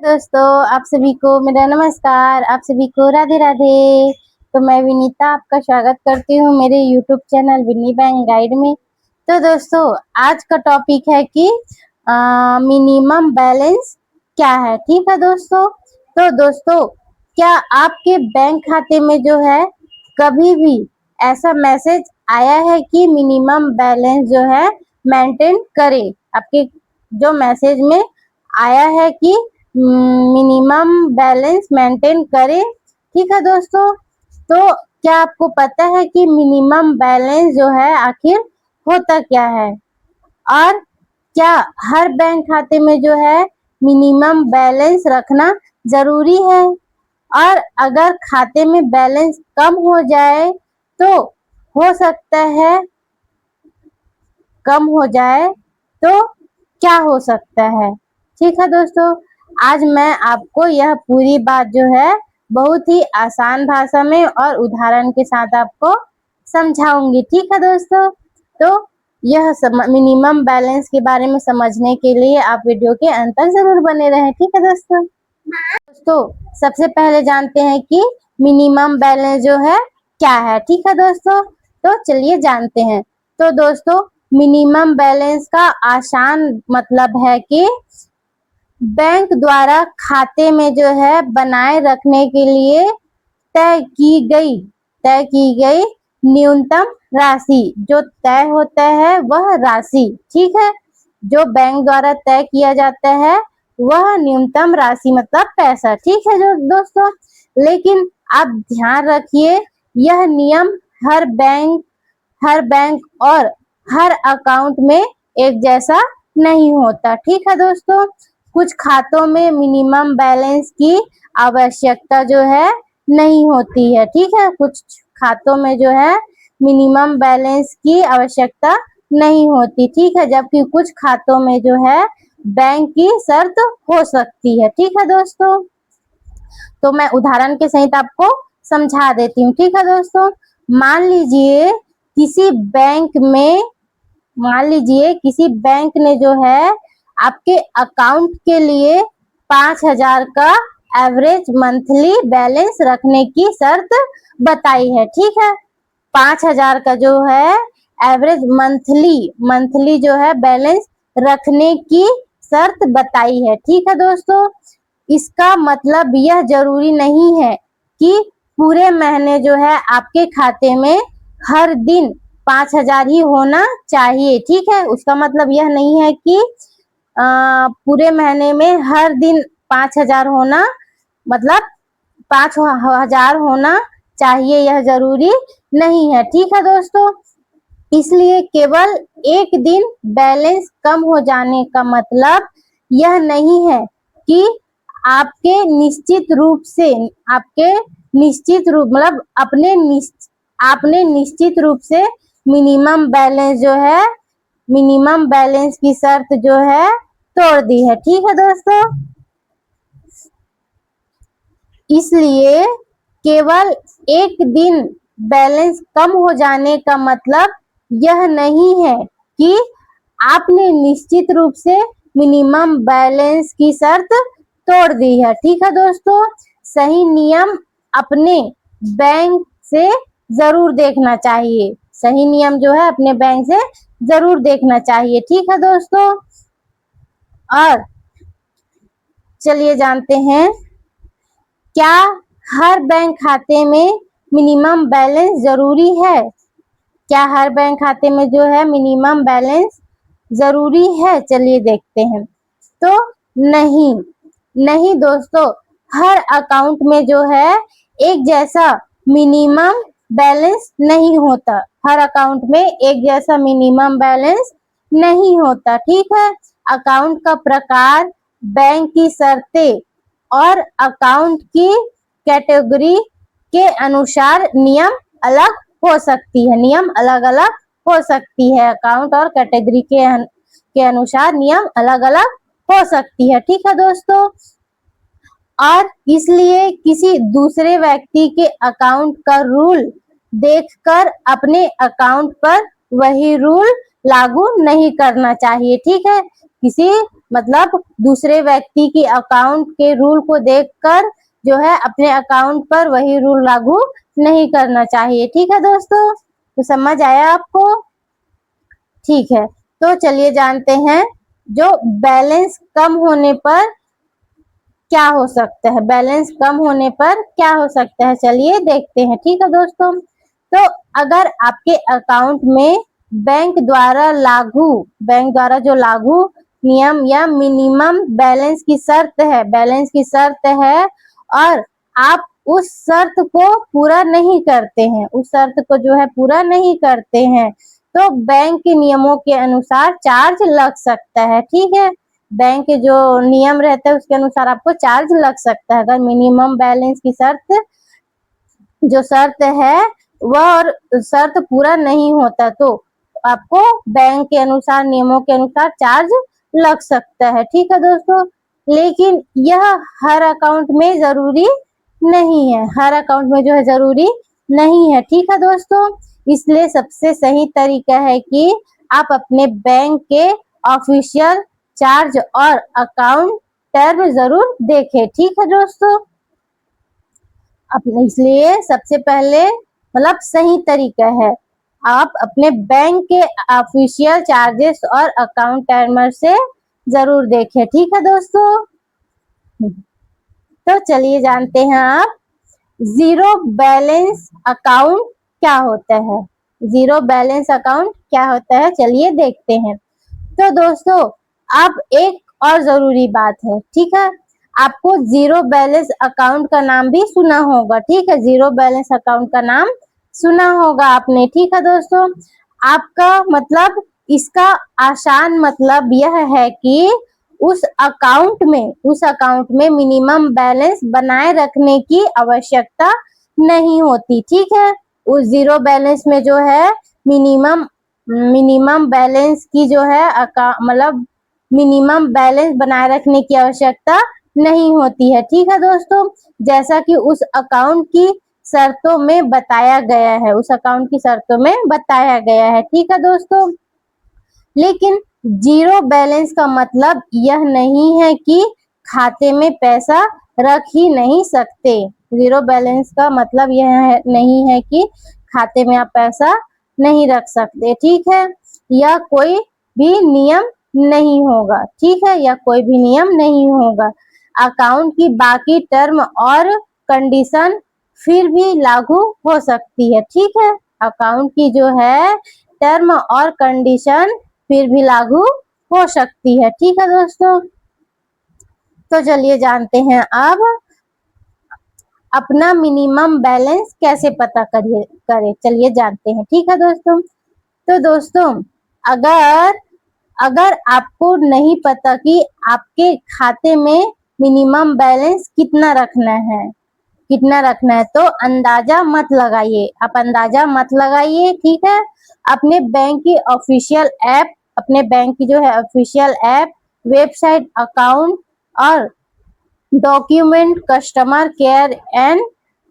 दोस्तों, आप सभी को मेरा नमस्कार। आप सभी को राधे राधे। तो मैं विनीता आपका स्वागत करती हूँ मेरे यूट्यूब चैनल विनी बैंक गाइड में। तो दोस्तों, आज का टॉपिक है कि मिनिमम बैलेंस क्या है। ठीक है दोस्तों। तो दोस्तों, क्या आपके बैंक खाते में जो है कभी भी ऐसा मैसेज आया है कि मिनिमम बैलेंस जो है मेंटेन करें? आपके जो मैसेज में आया है कि मिनिमम बैलेंस मेंटेन करें। ठीक है दोस्तों। तो क्या आपको पता है कि मिनिमम बैलेंस जो है आखिर होता क्या है, और क्या हर बैंक खाते में जो है मिनिमम बैलेंस रखना जरूरी है, और अगर खाते में बैलेंस कम हो जाए तो हो सकता है कम हो जाए तो क्या हो सकता है। ठीक है दोस्तों, आज मैं आपको यह पूरी बात जो है बहुत ही आसान भाषा में और उदाहरण के साथ आपको समझाऊंगी। ठीक है दोस्तों। तो यह मिनिमम बैलेंस के बारे में समझने के लिए आप वीडियो के अंत तक जरूर बने रहें। ठीक है दोस्तों। सबसे पहले जानते हैं कि मिनिमम बैलेंस जो है क्या है। ठीक है दोस्तों। तो चलिए जानते हैं। तो दोस्तों, मिनिमम बैलेंस का आसान मतलब है कि बैंक द्वारा खाते में जो है बनाए रखने के लिए तय की गई न्यूनतम राशि, जो तय होता है वह राशि। ठीक है, जो बैंक द्वारा तय किया जाता है वह न्यूनतम राशि मतलब पैसा। ठीक है जो दोस्तों, लेकिन आप ध्यान रखिए, यह नियम हर बैंक और हर अकाउंट में एक जैसा नहीं होता। ठीक है दोस्तों, कुछ खातों में मिनिमम बैलेंस की आवश्यकता जो है नहीं होती है। ठीक है, कुछ खातों में जो है मिनिमम बैलेंस की आवश्यकता नहीं होती। ठीक है, जबकि कुछ खातों में जो है बैंक की शर्त हो सकती है। ठीक है दोस्तों, तो मैं उदाहरण के सहित आपको समझा देती हूँ। ठीक है दोस्तों, मान लीजिए किसी बैंक ने जो है आपके अकाउंट के लिए 5,000 का एवरेज मंथली बैलेंस रखने की शर्त बताई है। ठीक है, 5,000 का जो है एवरेज मंथली जो है बैलेंस रखने की शर्त बताई है। ठीक है दोस्तों, इसका मतलब यह जरूरी नहीं है कि पूरे महीने जो है आपके खाते में हर दिन 5,000 ही होना चाहिए। ठीक है, उसका मतलब यह नहीं है कि पूरे महीने में हर दिन 5,000 होना मतलब 5,000 होना चाहिए, यह जरूरी नहीं है। ठीक है दोस्तों, इसलिए केवल एक दिन बैलेंस कम हो जाने का मतलब यह नहीं है कि आपके आपने निश्चित रूप से मिनिमम बैलेंस की शर्त जो है तोड़ दी है। ठीक है दोस्तों, इसलिए केवल एक दिन बैलेंस कम हो जाने का मतलब यह नहीं है कि आपने निश्चित रूप से मिनिमम बैलेंस की शर्त तोड़ दी है। ठीक है दोस्तों, सही नियम अपने बैंक से जरूर देखना चाहिए। सही नियम जो है अपने बैंक से जरूर देखना चाहिए। ठीक है दोस्तों, और चलिए जानते हैं, क्या हर बैंक खाते में मिनिमम बैलेंस जरूरी है? क्या हर बैंक खाते में जो है मिनिमम बैलेंस जरूरी है? चलिए देखते हैं। तो नहीं दोस्तों, हर अकाउंट में जो है एक जैसा मिनिमम बैलेंस नहीं होता। हर अकाउंट में एक जैसा मिनिमम बैलेंस नहीं होता। ठीक है, अकाउंट का प्रकार, बैंक की शर्तें और अकाउंट की कैटेगरी के अनुसार नियम अलग हो सकती है। नियम अलग अलग हो सकती है, अकाउंट और कैटेगरी के अनुसार नियम अलग अलग हो सकती है। ठीक है दोस्तों, और इसलिए किसी दूसरे व्यक्ति के अकाउंट का रूल देखकर अपने अकाउंट पर वही रूल लागू नहीं करना चाहिए। ठीक है, किसी मतलब दूसरे व्यक्ति की अकाउंट के रूल को देखकर जो है अपने अकाउंट पर वही रूल लागू नहीं करना चाहिए। ठीक है दोस्तों, तो समझ आया आपको? ठीक है, तो चलिए जानते हैं जो बैलेंस कम होने पर क्या हो सकता है। बैलेंस कम होने पर क्या हो सकता है, चलिए देखते हैं। ठीक है दोस्तों, तो अगर आपके अकाउंट में बैंक द्वारा जो लागू नियम या मिनिमम बैलेंस की शर्त है और आप उस शर्त को पूरा नहीं करते हैं, उस शर्त को जो है पूरा नहीं करते हैं, तो बैंक के नियमों के अनुसार चार्ज लग सकता है। ठीक है, बैंक के जो नियम रहता है उसके अनुसार आपको चार्ज लग सकता है। अगर मिनिमम बैलेंस की शर्त है वह और शर्त पूरा नहीं होता तो आपको बैंक के अनुसार, नियमों के अनुसार चार्ज लग सकता है। ठीक है दोस्तों, लेकिन यह हर अकाउंट में जरूरी नहीं है, हर अकाउंट में जो है जरूरी नहीं है। ठीक है दोस्तों, इसलिए सबसे सही तरीका है कि आप अपने बैंक के ऑफिशियल चार्ज और अकाउंट टर्म जरूर देखें। ठीक है दोस्तों, अपने इसलिए सबसे पहले मतलब सही तरीका है आप अपने बैंक के ऑफिशियल चार्जेस और अकाउंट टर्म से जरूर देखें। ठीक है दोस्तों, तो चलिए जानते हैं आप जीरो बैलेंस अकाउंट क्या होता है। जीरो बैलेंस अकाउंट क्या होता है, चलिए देखते हैं। तो दोस्तों, अब एक और जरूरी बात है। ठीक है, आपको जीरो बैलेंस अकाउंट का नाम भी सुना होगा। ठीक है, जीरो बैलेंस अकाउंट का नाम सुना होगा आपने। ठीक है दोस्तों, आपका मतलब इसका आसान मतलब यह है कि उस अकाउंट में मिनिमम बैलेंस बनाए रखने की आवश्यकता नहीं होती। ठीक है, उस जीरो बैलेंस में जो है मिनिमम बैलेंस की जो है मतलब मिनिमम बैलेंस बनाए रखने की आवश्यकता नहीं होती है। ठीक है दोस्तों, जैसा कि उस अकाउंट की शर्तों में बताया गया है, उस अकाउंट की शर्तों में बताया गया है। ठीक है दोस्तों, लेकिन जीरो बैलेंस का मतलब यह नहीं है कि खाते में पैसा रख ही नहीं सकते। जीरो बैलेंस का मतलब यह नहीं है कि खाते में आप पैसा नहीं रख सकते। ठीक है, यह कोई भी नियम नहीं होगा। ठीक है, यह कोई भी नियम नहीं होगा। अकाउंट की बाकी टर्म और कंडीशन फिर भी लागू हो सकती है। ठीक है, अकाउंट की जो है टर्म और कंडीशन फिर भी लागू हो सकती है। ठीक है दोस्तों, तो चलिए जानते हैं अब अपना मिनिमम बैलेंस कैसे पता करें, चलिए जानते हैं। ठीक है दोस्तों, तो दोस्तों अगर आपको नहीं पता कि आपके खाते में मिनिमम बैलेंस कितना रखना है तो अंदाजा मत लगाइए, आप अंदाजा मत लगाइए। ठीक है, अपने बैंक की ऑफिशियल ऐप, अपने बैंक की जो है ऑफिशियल ऐप, वेबसाइट, अकाउंट और डॉक्यूमेंट, कस्टमर केयर एंड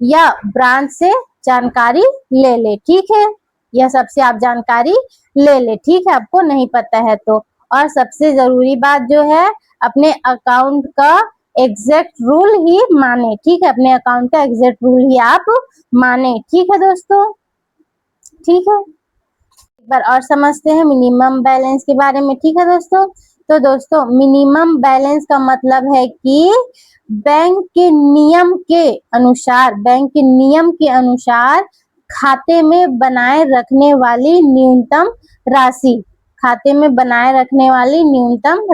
या ब्रांच से जानकारी ले ले। ठीक है, यह सबसे आप जानकारी ले ले। ठीक है, आपको नहीं पता है तो। और सबसे जरूरी बात जो है अपने अकाउंट का एग्जैक्ट रूल ही माने। ठीक है, अपने अकाउंट का एग्जैक्ट रूल ही आप माने। ठीक है दोस्तों, ठीक है, एक बार और समझते हैं मिनिमम बैलेंस के बारे में। ठीक है दोस्तों, तो दोस्तों मिनिमम बैलेंस का मतलब है कि बैंक के नियम के अनुसार खाते में बनाए रखने वाली न्यूनतम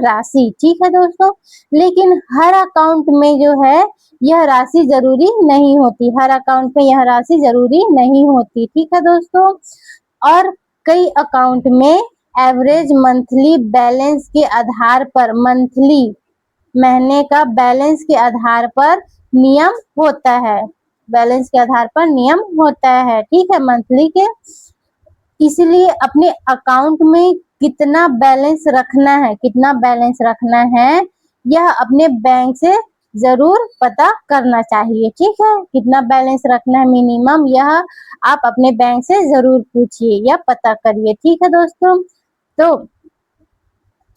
राशि। ठीक है दोस्तों, लेकिन हर अकाउंट में जो है यह राशि जरूरी नहीं होती, हर अकाउंट में यह राशि जरूरी नहीं होती। ठीक है दोस्तों, और कई अकाउंट में एवरेज मंथली बैलेंस के आधार पर महीने का बैलेंस के आधार पर नियम होता है, ठीक है, मंथली के। इसलिए अपने अकाउंट में कितना बैलेंस रखना है यह अपने बैंक से जरूर पता करना चाहिए। ठीक है, कितना बैलेंस रखना है मिनिमम, यह आप अपने बैंक से जरूर पूछिए या पता करिए। ठीक है दोस्तों, तो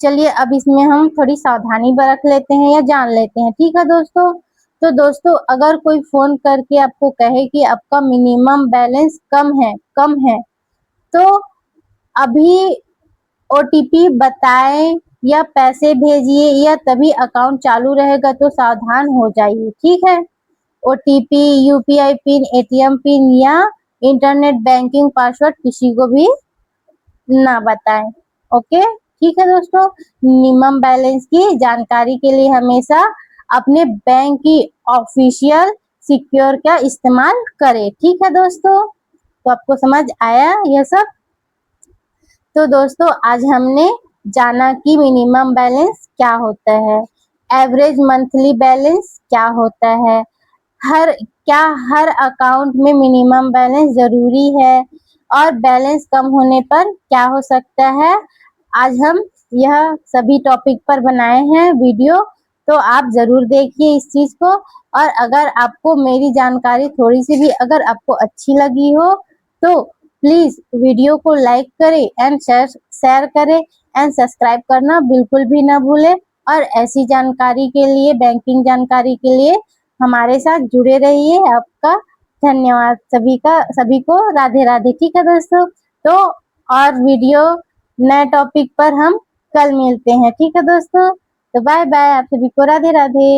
चलिए अब इसमें हम थोड़ी सावधानी बरत लेते हैं या जान लेते हैं। ठीक है दोस्तों। तो दोस्तों अगर कोई फोन करके आपको कहे कि आपका मिनिमम बैलेंस कम है तो अभी ओटीपी बताएं या पैसे भेजिए या तभी अकाउंट चालू रहेगा, तो सावधान हो जाइए। ठीक है। OTP, UPI pin, ATM pin या इंटरनेट बैंकिंग पासवर्ड किसी को भी ना बताएं। ओके, ठीक है दोस्तों। मिनिमम बैलेंस की जानकारी के लिए हमेशा अपने बैंक की ऑफिशियल सिक्योर का इस्तेमाल करें। ठीक है दोस्तों। तो आपको समझ आया यह सब। तो दोस्तों आज हमने जाना कि मिनिमम बैलेंस क्या होता है, एवरेज मंथली बैलेंस क्या होता है, हर अकाउंट में मिनिमम बैलेंस जरूरी है और बैलेंस कम होने पर क्या हो सकता है। आज हम यह सभी टॉपिक पर बनाए हैं वीडियो, तो आप जरूर देखिए इस चीज को। और अगर आपको मेरी जानकारी थोड़ी सी भी अगर आपको अच्छी लगी हो तो प्लीज वीडियो को लाइक करें एंड शेयर करें एंड सब्सक्राइब करना बिल्कुल भी ना भूलें। और ऐसी जानकारी के लिए, बैंकिंग जानकारी के लिए हमारे साथ जुड़े रहिए। आपका धन्यवाद। सभी को राधे राधे। ठीक है दोस्तों। तो और वीडियो नए टॉपिक पर हम कल मिलते हैं। ठीक है दोस्तों। तो बाय बाय, आप सभी को राधे राधे।